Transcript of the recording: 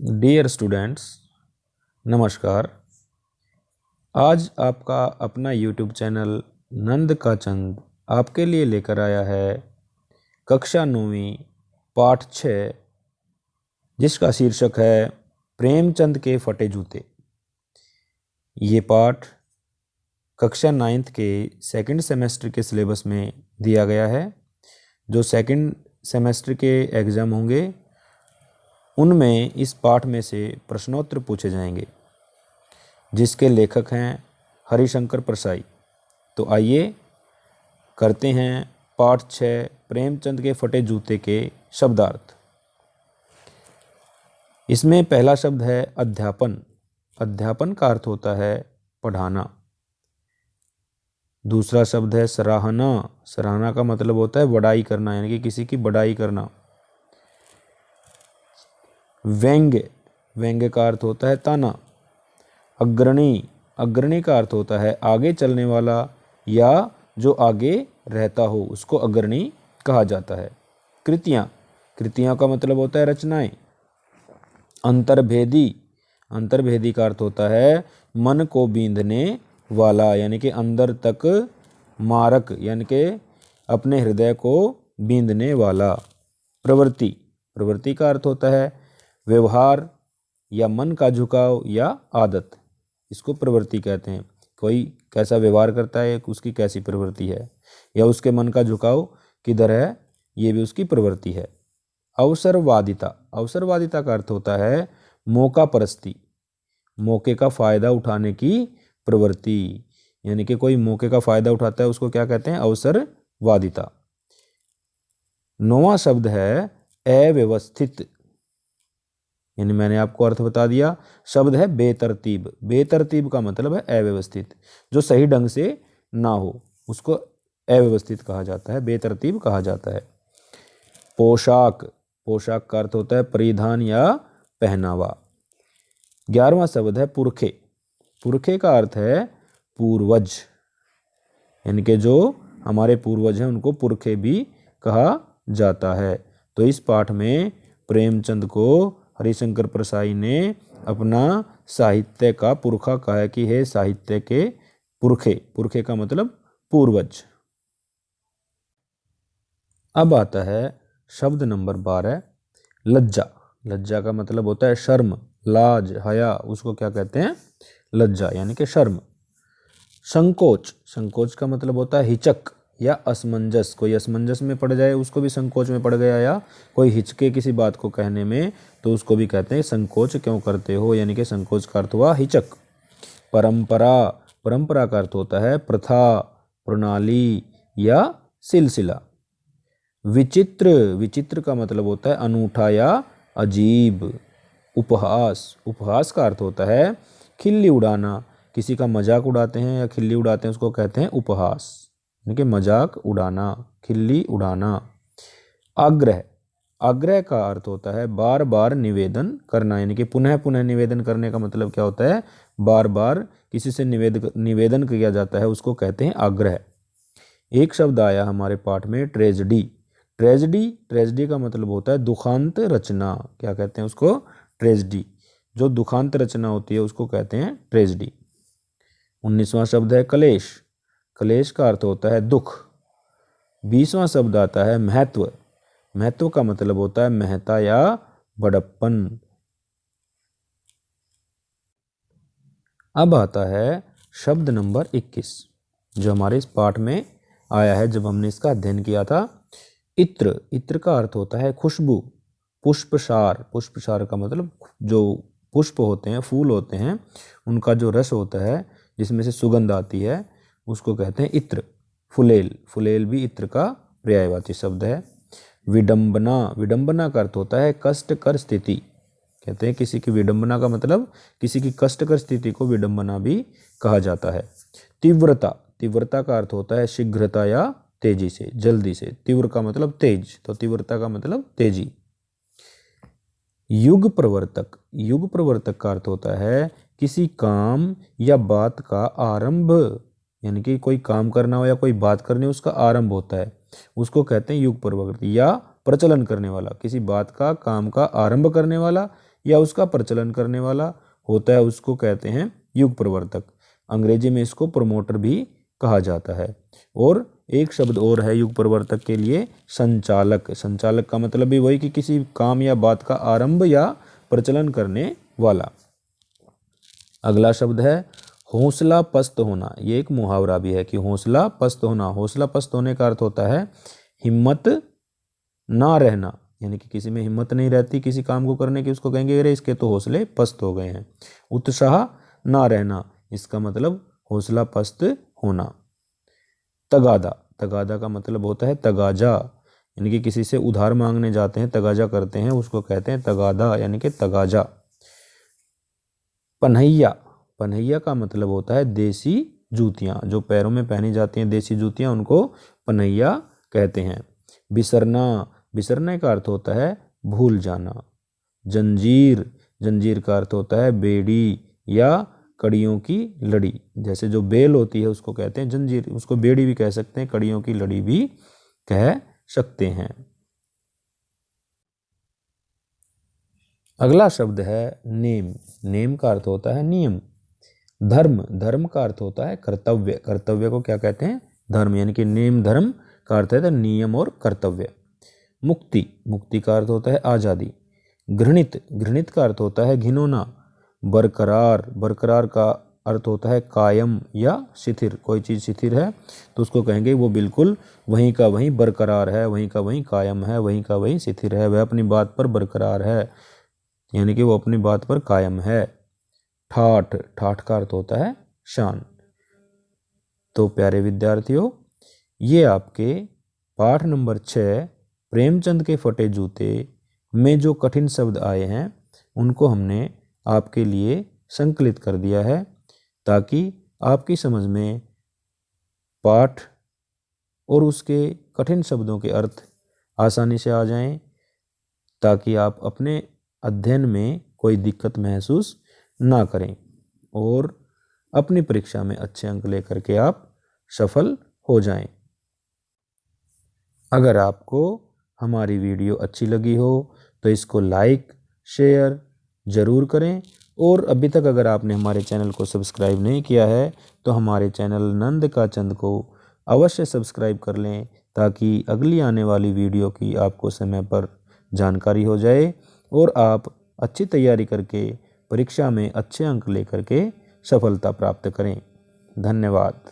Dear students, नमस्कार। आज आपका अपना यूट्यूब चैनल नंद का चंद आपके लिए लेकर आया है कक्षा 9वीं पाठ 6, जिसका शीर्षक है प्रेमचंद के फटे जूते। ये पाठ कक्षा 9th के सेकंड सेमेस्टर के सिलेबस में दिया गया है। जो सेकंड सेमेस्टर के एग्ज़ाम होंगे उनमें इस पाठ में से प्रश्नोत्तर पूछे जाएंगे, जिसके लेखक हैं हरिशंकर परसाई। तो आइए करते हैं पाठ 6 प्रेमचंद के फटे जूते के शब्दार्थ। इसमें पहला शब्द है अध्यापन। अध्यापन का अर्थ होता है पढ़ाना। दूसरा शब्द है सराहना। सराहना का मतलब होता है बड़ाई करना, यानी कि किसी की बड़ाई करना। व्यंग्य। व्यंग्य का अर्थ होता है ताना। अग्रणी। अग्रणी का अर्थ होता है आगे चलने वाला या जो आगे रहता हो, उसको अग्रणी कहा जाता है। कृतियाँ। कृतियाँ का मतलब होता है रचनाएं। अंतर्भेदी। अंतर्भेदी का अर्थ होता है मन को बींधने वाला, यानी कि अंदर तक मारक, यानी कि अपने हृदय को बींधने वाला। प्रवृत्ति। प्रवृत्ति का अर्थ होता है व्यवहार या मन का झुकाव या आदत, इसको प्रवृत्ति कहते हैं। कोई कैसा व्यवहार करता है, उसकी कैसी प्रवृत्ति है, या उसके मन का झुकाव किधर है, ये भी उसकी प्रवृत्ति है। अवसरवादिता। अवसरवादिता का अर्थ होता है मौका परस्ती, मौके का फ़ायदा उठाने की प्रवृत्ति, यानी कि कोई मौके का फ़ायदा उठाता है उसको क्या कहते हैं, अवसरवादिता। 9वां शब्द है अव्यवस्थित, यानी मैंने आपको अर्थ बता दिया। शब्द है बेतरतीब। बेतरतीब का मतलब है अव्यवस्थित, जो सही ढंग से ना हो उसको अव्यवस्थित कहा जाता है, बेतरतीब कहा जाता है। पोशाक। पोशाक का अर्थ होता है परिधान या पहनावा। 11वां शब्द है पुरखे। पुरखे का अर्थ है पूर्वज, यानी कि जो हमारे पूर्वज हैं उनको पुरखे भी कहा जाता है। तो इस पाठ में प्रेमचंद को हरिशंकर परसाई ने अपना साहित्य का पुरखा कहा है कि हे साहित्य के पुरखे। पुरखे का मतलब पूर्वज। अब आता है शब्द नंबर 12 लज्जा। लज्जा का मतलब होता है शर्म, लाज, हया, उसको क्या कहते हैं, लज्जा, यानी कि शर्म। संकोच। संकोच का मतलब होता है हिचक या असमंजस। कोई असमंजस में पड़ जाए उसको भी संकोच में पड़ गया, या कोई हिचके किसी बात को कहने में, तो उसको भी कहते हैं संकोच क्यों करते हो, यानी कि संकोच का अर्थ हुआ हिचक। परंपरा। परंपरा का अर्थ होता है प्रथा, प्रणाली या सिलसिला। विचित्र। विचित्र का मतलब होता है अनूठा या अजीब। उपहास। उपहास का अर्थ होता है खिल्ली उड़ाना। किसी का मजाक उड़ाते हैं या खिल्ली उड़ाते हैं उसको कहते हैं उपहास, यानी कि मजाक उड़ाना, खिल्ली उड़ाना। आग्रह। आग्रह का अर्थ होता है बार बार निवेदन करना, यानी कि पुनः पुनः निवेदन करने का मतलब क्या होता है, बार बार किसी से निवेदन किया जाता है, उसको कहते हैं आग्रह। एक शब्द आया हमारे पाठ में ट्रेजेडी। ट्रेजेडी। ट्रेजेडी का मतलब होता है दुखांत रचना। क्या कहते हैं उसको, ट्रेजेडी। जो दुखांत रचना होती है उसको कहते हैं ट्रेजेडी। 19वां शब्द है कलेश। कलेश का अर्थ होता है दुख। 20वां शब्द आता है महत्व। महत्व का मतलब होता है महत्ता या बड़प्पन। अब आता है शब्द नंबर 21, जो हमारे इस पाठ में आया है जब हमने इसका अध्ययन किया था। इत्र। इत्र का अर्थ होता है खुशबू। पुष्पसार। पुष्पसार का मतलब जो पुष्प होते हैं, फूल होते हैं, उनका जो रस होता है जिसमें से सुगंध आती है, उसको कहते हैं इत्र। फुलेल। फुलेल भी इत्र का पर्यायवाची शब्द है। विडंबना। विडंबना का अर्थ होता है कष्टकर स्थिति। कहते हैं किसी की विडंबना का मतलब किसी की कष्टकर स्थिति को विडंबना भी कहा जाता है। तीव्रता। तीव्रता का अर्थ होता है शीघ्रता या तेजी से, जल्दी से। तीव्र का मतलब तेज, तो तीव्रता का मतलब तेजी। युग प्रवर्तक। युग प्रवर्तक का अर्थ होता है किसी काम या बात का आरंभ, यानी कि कोई काम करना हो या कोई बात करनी हो उसका आरंभ होता है, उसको कहते हैं युग प्रवर्तक। या प्रचलन करने वाला, किसी बात का, काम का आरंभ करने वाला या उसका प्रचलन करने वाला होता है उसको कहते हैं युग प्रवर्तक। अंग्रेजी में इसको प्रमोटर भी कहा जाता है। और एक शब्द और है युग प्रवर्तक के लिए, संचालक। संचालक का मतलब भी वही कि किसी काम या बात का आरंभ या प्रचलन करने वाला। अगला शब्द है हौसला पस्त होना। ये एक मुहावरा भी है कि हौसला पस्त होना। हौसला पस्त होने का अर्थ होता है हिम्मत ना रहना, यानी कि किसी में हिम्मत नहीं रहती किसी काम को करने की, उसको कहेंगे अरे इसके तो हौसले पस्त हो गए हैं। उत्साह ना रहना, इसका मतलब हौसला पस्त होना। तगादा। तगादा का मतलब होता है तगाजा, यानी कि किसी से उधार मांगने जाते हैं, तगाजा करते हैं, उसको कहते हैं तगादा यानी कि तगाजा। पन्हैया। पन्हैया का मतलब होता है देसी जूतियाँ, जो पैरों में पहनी जाती हैं देसी जूतियाँ, उनको पन्हैया कहते हैं। बिसरना। बिसरने का अर्थ होता है भूल जाना। जंजीर। जंजीर का अर्थ होता है बेड़ी या कड़ियों की लड़ी। जैसे जो बेल होती है उसको कहते हैं जंजीर, उसको बेड़ी भी कह सकते हैं, कड़ियों की लड़ी भी कह सकते हैं। अगला शब्द है नेम। नेम का अर्थ होता है नियम। धर्म। धर्म का अर्थ होता है कर्तव्य। कर्तव्य को क्या कहते हैं? धर्म, यानी कि नेम धर्म का अर्थ है नियम और कर्तव्य। मुक्ति। मुक्ति का अर्थ होता है आज़ादी। घृणित। घृणित का अर्थ होता है घिनौना। बरकरार। बरकरार का अर्थ होता है कायम या शिथिर। कोई चीज़ शिथिर है तो उसको कहेंगे वो बिल्कुल वहीं का वहीं बरकरार है, वहीं का वहीं कायम है, वहीं का वहीं शिथिर है, वह अपनी बात पर बरकरार है, यानी कि वो अपनी बात पर कायम है। ठाठ। ठाठ का अर्थ होता है शान। तो प्यारे विद्यार्थियों, ये आपके पाठ नंबर 6 प्रेमचंद के फटे जूते में जो कठिन शब्द आए हैं उनको हमने आपके लिए संकलित कर दिया है, ताकि आपकी समझ में पाठ और उसके कठिन शब्दों के अर्थ आसानी से आ जाएं, ताकि आप अपने अध्ययन में कोई दिक्कत महसूस ना करें और अपनी परीक्षा में अच्छे अंक लेकर के आप सफल हो जाएं। अगर आपको हमारी वीडियो अच्छी लगी हो तो इसको लाइक शेयर ज़रूर करें, और अभी तक अगर आपने हमारे चैनल को सब्सक्राइब नहीं किया है तो हमारे चैनल नंद का चंद को अवश्य सब्सक्राइब कर लें, ताकि अगली आने वाली वीडियो की आपको समय पर जानकारी हो जाए और आप अच्छी तैयारी करके परीक्षा में अच्छे अंक लेकर के सफलता प्राप्त करें। धन्यवाद।